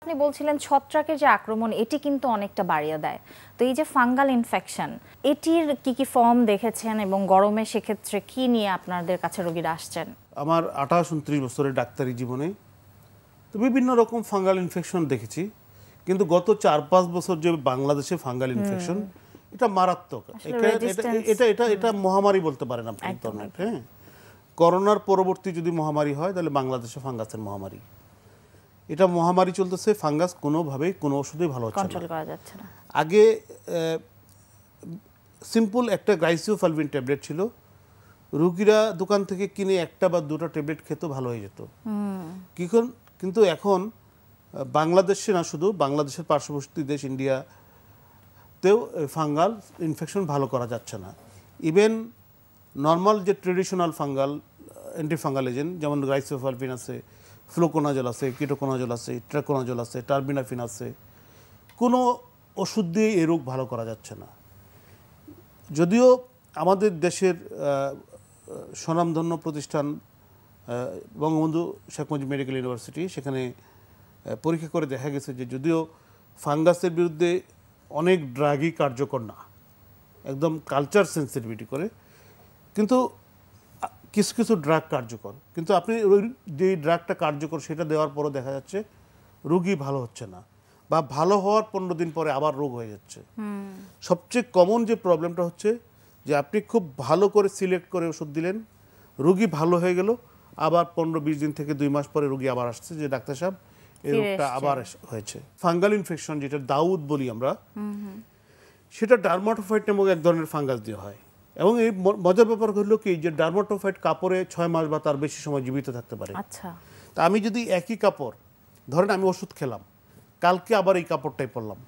আপনি বলছিলেন ছত্রাকের যে আক্রমণ এটি কিন্তু অনেকটা বাড়িয়ে দেয়, তো এই যে ফাঙ্গাল ইনফেকশন এটির কি কি ফর্ম দেখেছেন এবং গরমে সেক্ষেত্রে কি নিয়ে আপনাদের কাছে রোগীরা আসছেন? আমার 28-29 বছরের ডাক্তারি জীবনে তো বিভিন্ন রকম ফাঙ্গাল ইনফেকশন দেখেছি, কিন্তু গত 4-5 বছর যে বাংলাদেশে ফাঙ্গাল ইনফেকশন এটা মারাত্মক। এটা মহামারী বলতে পারেন আপনি ইন্টারনেট। হ্যাঁ, করোনার পরবর্তী যদি মহামারী হয় তাহলে বাংলাদেশে ফাঙ্গাসের মহামারী। এটা মহামারী চলতেছে, ফাঙ্গাস কোনোভাবেই কোনো ওষুধেই ভালো হচ্ছে না। আগে সিম্পল একটা গ্লাইসিওফালভিন ট্যাবলেট ছিল, রোগীরা দোকান থেকে কিনে একটা বা দুটো ট্যাবলেট খেত, ভালো হয়ে যেত। কিন্তু এখন বাংলাদেশে না, শুধু বাংলাদেশের পার্শ্ববর্তী দেশ ইন্ডিয়াতেও ফাঙ্গাল ইনফেকশন ভালো করা যাচ্ছে না। ইভেন নর্মাল যে ট্রেডিশনাল ফাঙ্গাল অ্যান্টিফাঙ্গাল এজেন্ট যেমন গ্লাইসিওফালভিন আছে, ফ্লোকোনাজল আছে, কিটোকোনাজল আছে, ট্রাকোনাজল আছে, টার্বিনাফিন আছে, কোনো ওষুধ দিয়ে এই রোগ ভালো করা যাচ্ছে না। যদিও আমাদের দেশের স্বনামধন্য প্রতিষ্ঠান বঙ্গবন্ধু শেখ মুজিব মেডিকেল ইউনিভার্সিটি, সেখানে পরীক্ষা করে দেখা গেছে যে যদিও ফাঙ্গাসের বিরুদ্ধে অনেক ড্রাগই কার্যকর না, একদম কালচার সেন্সিটিভিটি করে, কিন্তু কিছু কিছু ড্রাগ কার্যকর। কিন্তু আপনি যে ড্রাগটা কার্যকর সেটা দেওয়ার পরও দেখা যাচ্ছে রোগী ভালো হচ্ছে না, বা ভালো হওয়ার 15 দিন পরে আবার রোগ হয়ে যাচ্ছে। সবচেয়ে কমন যে প্রবলেমটা হচ্ছে যে আপনি খুব ভালো করে সিলেক্ট করে ওষুধ দিলেন, রোগী ভালো হয়ে গেল, আবার 15-20 দিন থেকে 2 মাস পরে রোগী আবার আসছে যে ডাক্তার সাহেব এই রোগটা আবার হয়েছে। ফাঙ্গাল ইনফেকশন যেটা দাউদ বলি আমরা, সেটা ডার্মাটোফাইট নামক এক ধরনের ফাঙ্গাস দিয়ে হয়। এবং এই মজার ব্যাপার হলো কি যে ডার্মাটোফাইট কাপড়ে 6 মাস বা তার বেশি সময় জীবিত থাকতে পারে। তা আমি যদি একই কাপড়, ধরেন আমি ওষুধ খেলাম, কালকে আবার এই কাপড়টাই পরলাম,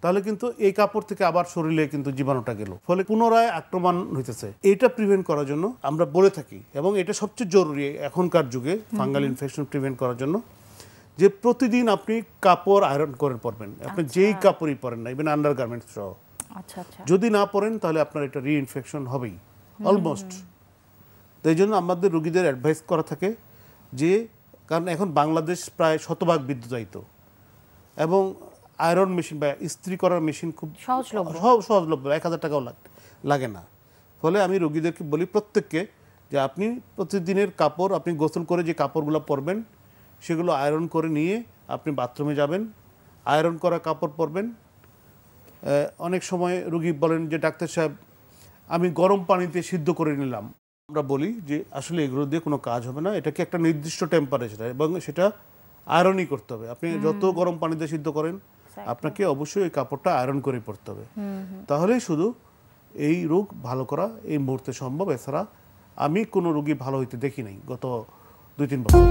তাহলে কিন্তু এই কাপড় থেকে আবার শরীরে কিন্তু জীবাণুটা গেল, ফলে পুনরায় আক্রমণ হইতেছে। এটা প্রিভেন্ট করার জন্য আমরা বলে থাকি, এবং এটা সবচেয়ে জরুরি এখনকার যুগে ফাঙ্গাল ইনফেকশন প্রিভেন্ট করার জন্য, যে প্রতিদিন আপনি কাপড় আয়রন করে পরবেন, আপনি যেই কাপড়ই পরেন না, ইভেন আন্ডারগার্মেন্টস সহ। যদি না পরেন তাহলে আপনার এটা রিইনফেকশন হবেই অলমোস্ট। তো এই জন্য আমাদের রোগীদের অ্যাডভাইস করা থাকে যে, কারণ এখন বাংলাদেশ প্রায় শতভাগ বিদ্যুতায়িত, এবং আয়রন মেশিন বা ইস্ত্রি করার মেশিন খুব সহজলভ্য, 1000 টাকাও লাগে না। ফলে আমি রোগীদেরকে বলি প্রত্যেককে যে আপনি প্রতিদিনের কাপড়, আপনি গোসল করে যে কাপড়গুলো পরবেন সেগুলো আয়রন করে নিয়ে আপনি বাথরুমে যাবেন, আয়রন করা কাপড় পরবেন। অনেক সময় রোগী বলেন যে ডাক্তার সাহেব আমি গরম পানিতে সিদ্ধ করে নিলাম। আমরা বলি যে আসলে এগুলো দিয়ে কোনো কাজ হবে না, এটাকে একটা নির্দিষ্ট টেম্পারেচার এবং সেটা আয়রনই করতে হবে। আপনি যত গরম পানিতে সিদ্ধ করেন আপনাকে অবশ্যই এই কাপড়টা আয়রন করে পরতে হবে, তাহলেই শুধু এই রোগ ভালো করা এই মুহূর্তে সম্ভব। এছাড়া আমি কোনো রোগী ভালো হইতে দেখি নাই গত 2-3 বছর।